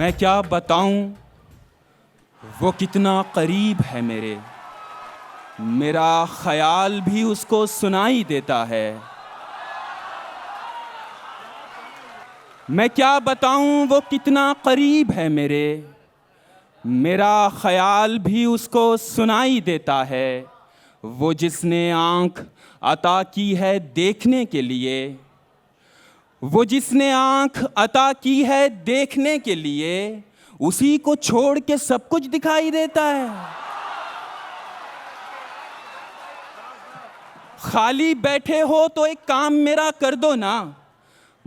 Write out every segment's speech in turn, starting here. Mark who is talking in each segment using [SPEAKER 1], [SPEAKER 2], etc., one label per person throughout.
[SPEAKER 1] मैं क्या बताऊं वो कितना करीब है मेरे, मेरा ख्याल भी उसको सुनाई देता है। मैं क्या बताऊं वो कितना करीब है मेरे, मेरा ख्याल भी उसको सुनाई देता है। वो जिसने आँख अता की है देखने के लिए, वो जिसने आँख अता की है देखने के लिए, उसी को छोड़ के सब कुछ दिखाई देता है। खाली बैठे हो तो एक काम मेरा कर दो ना,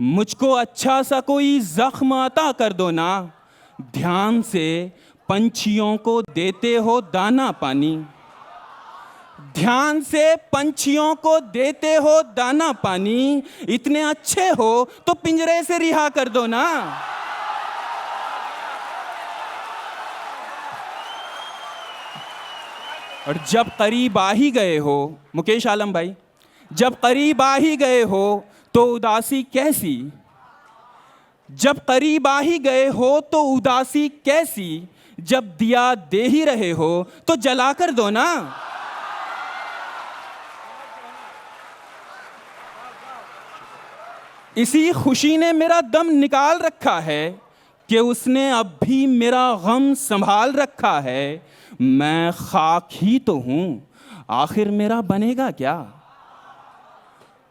[SPEAKER 1] मुझको अच्छा सा कोई जख्म अता कर दो ना। ध्यान से पंछियों को देते हो दाना पानी, ध्यान से पंछियों को देते हो दाना पानी। इतने अच्छे हो तो पिंजरे से रिहा कर दो ना। और जब करीब आ ही गए हो मुकेश आलम भाई, जब करीब आ ही गए हो तो उदासी कैसी, जब करीब आ ही गए हो तो उदासी कैसी। जब दिया दे ही रहे हो तो जला कर दो ना। इसी खुशी ने मेरा दम निकाल रखा है कि उसने अब भी मेरा गम संभाल रखा है। मैं खाक ही तो हूं, आखिर मेरा बनेगा क्या।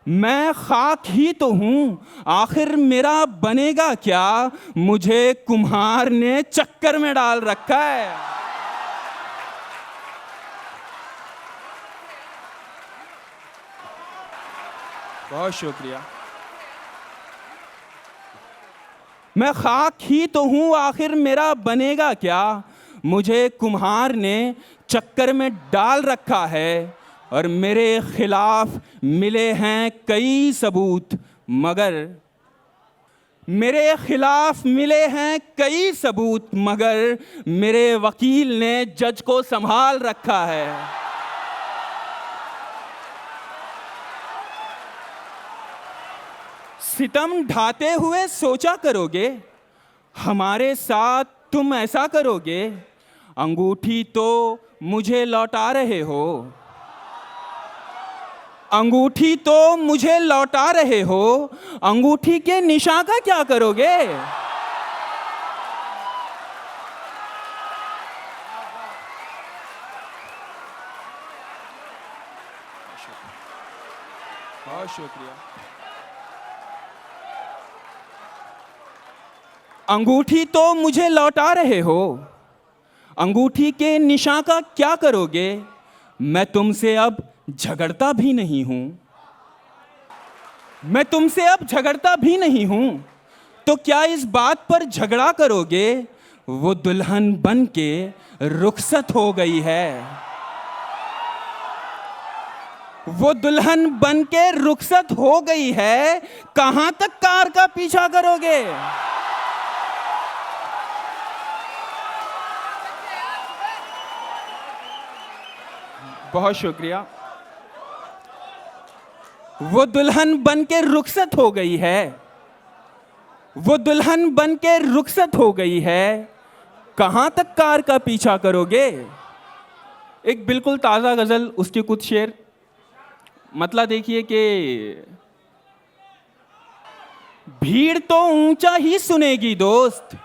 [SPEAKER 1] मैं खाक ही तो हूं, आखिर मेरा बनेगा क्या। मुझे कुम्हार ने चक्कर में डाल रखा है। बहुत शुक्रिया। मैं खाक ही तो हूं, आखिर मेरा बनेगा क्या। मुझे कुम्हार ने चक्कर में डाल रखा है और मेरे खिलाफ मिले हैं कई सबूत, मगर मेरे खिलाफ मिले हैं कई सबूत, मगर मेरे वकील ने जज को संभाल रखा है। सितम ढाते हुए सोचा करोगे, हमारे साथ तुम ऐसा करोगे। अंगूठी तो मुझे लौटा रहे हो, अंगूठी तो मुझे लौटा रहे हो। अंगूठी के निशान का क्या करोगे। बहुत शुक्रिया। अंगूठी तो मुझे लौटा रहे हो, अंगूठी के निशान का क्या करोगे। मैं तुमसे अब झगड़ता भी नहीं हूं, मैं तुमसे अब झगड़ता भी नहीं हूं। तो क्या इस बात पर झगड़ा करोगे। वो दुल्हन बन के रुखसत हो गई है, वो दुल्हन बन के रुखसत हो गई है। कहां तक कार का पीछा करोगे। बहुत शुक्रिया। वो दुल्हन बन के रुखसत हो गई है, वो दुल्हन बन के रुखसत हो गई है। कहां तक कार का पीछा करोगे। एक बिल्कुल ताज़ा गज़ल, उसके कुछ शेर। मतलब देखिए कि भीड़ तो ऊंचा ही सुनेगी दोस्त,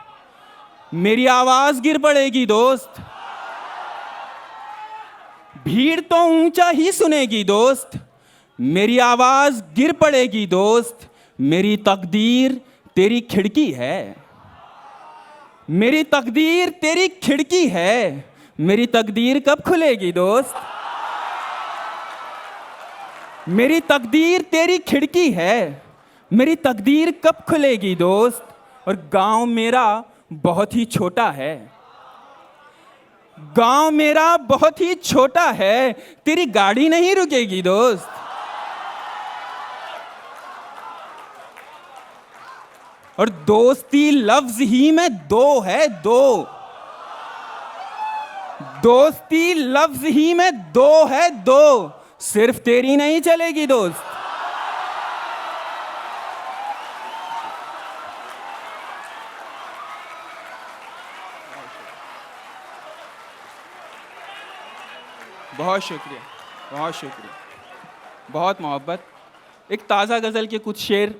[SPEAKER 1] मेरी आवाज गिर पड़ेगी दोस्त। भीड़ तो ऊंचा ही सुनेगी दोस्त, मेरी आवाज गिर पड़ेगी दोस्त। मेरी तकदीर तेरी खिड़की है, मेरी तकदीर तेरी खिड़की है। मेरी तकदीर कब खुलेगी दोस्त। मेरी तकदीर तेरी खिड़की है, मेरी तकदीर कब खुलेगी दोस्त। और गांव मेरा बहुत ही छोटा है, गांव मेरा बहुत ही छोटा है। तेरी गाड़ी नहीं रुकेगी दोस्त। और दोस्ती लफ्ज ही में दो है, दो। दोस्ती लफ्ज ही में दो है, दो। सिर्फ तेरी नहीं चलेगी दोस्त। बहुत शुक्रिया, बहुत शुक्रिया, बहुत मोहब्बत। एक ताज़ा गज़ल के कुछ शेर।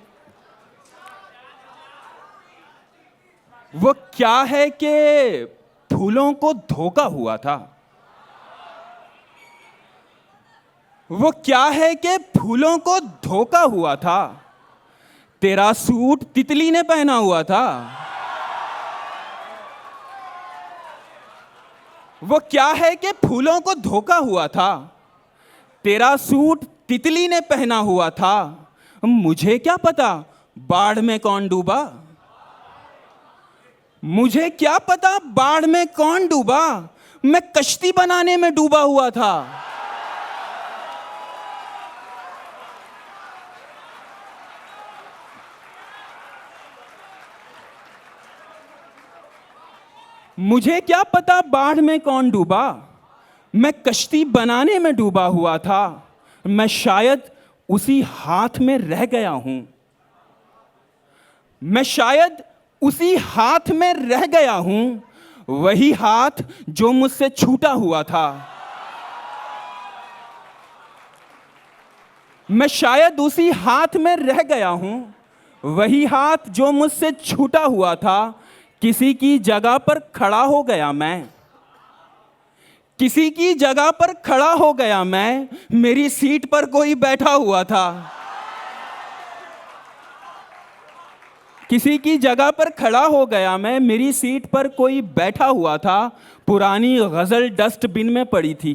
[SPEAKER 1] वो क्या है कि फूलों को धोखा हुआ था, वो क्या है कि फूलों को धोखा हुआ था, तेरा सूट तितली ने पहना हुआ था। वो क्या है कि फूलों को धोखा हुआ था, तेरा सूट तितली ने पहना हुआ था। मुझे क्या पता बाढ़ में कौन डूबा, मुझे क्या पता बाढ़ में कौन डूबा, मैं कश्ती बनाने में डूबा हुआ था। मुझे क्या पता बाढ़ में कौन डूबा, मैं कश्ती बनाने में डूबा हुआ था। मैं शायद उसी हाथ में रह गया हूं, मैं शायद उसी हाथ में रह गया हूं, वही हाथ जो मुझसे छूटा हुआ था। मैं शायद उसी हाथ में रह गया हूं, वही हाथ जो मुझसे छूटा हुआ था। किसी की जगह पर खड़ा हो गया मैं, किसी की जगह पर खड़ा हो गया मैं, मेरी सीट पर कोई बैठा हुआ था। किसी की जगह पर खड़ा हो गया मैं, मेरी सीट पर कोई बैठा हुआ था। पुरानी गजल डस्टबिन में पड़ी थी,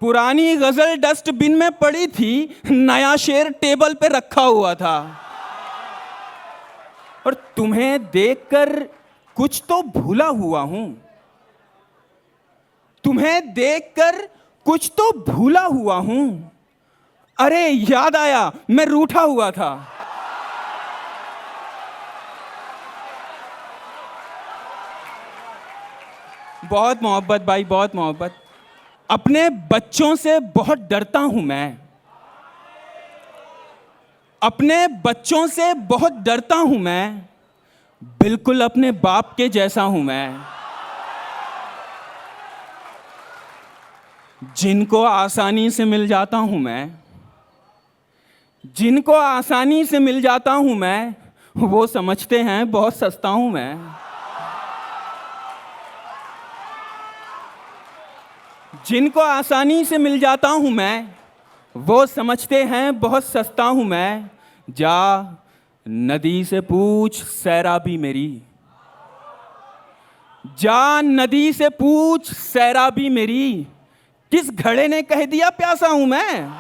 [SPEAKER 1] पुरानी गजल डस्टबिन में पड़ी थी, नया शेर टेबल पे रखा हुआ था। और तुम्हें देखकर कुछ तो भूला हुआ हूं, तुम्हें देखकर कुछ तो भूला हुआ हूं। अरे याद आया मैं रूठा हुआ था। बहुत मोहब्बत भाई, बहुत मोहब्बत। अपने बच्चों से बहुत डरता हूं मैं, अपने बच्चों से बहुत डरता हूं मैं, बिल्कुल अपने बाप के जैसा हूं मैं। जिनको आसानी से मिल जाता हूं मैं, जिनको आसानी से मिल जाता हूं मैं, वो समझते हैं बहुत सस्ता हूं मैं। जिनको आसानी से मिल जाता हूं मैं, वो समझते हैं बहुत सस्ता हूं मैं। जा नदी से पूछ सैराबी मेरी, जा नदी से पूछ सैराबी मेरी, किस घड़े ने कह दिया प्यासा हूं मैं।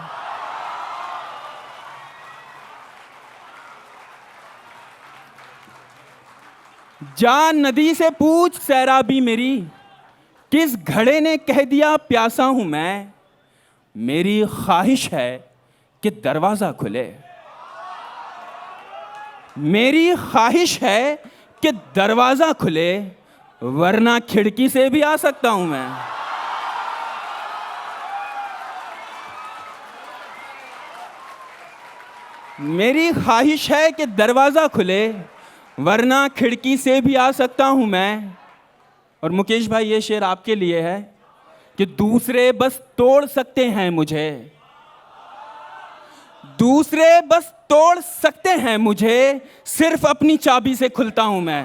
[SPEAKER 1] जा नदी से पूछ सैराबी मेरी, किस घड़े ने कह दिया प्यासा हूं मैं। मेरी ख्वाहिश है कि दरवाजा खुले, मेरी ख्वाहिश है कि दरवाजा खुले, वरना खिड़की से भी आ सकता हूं मैं। मेरी ख्वाहिश है कि दरवाजा खुले, वरना खिड़की से भी आ सकता हूं मैं। और मुकेश भाई ये शेर आपके लिए है कि दूसरे बस तोड़ सकते हैं मुझे, दूसरे बस तोड़ सकते हैं मुझे, सिर्फ अपनी चाबी से खुलता हूं मैं।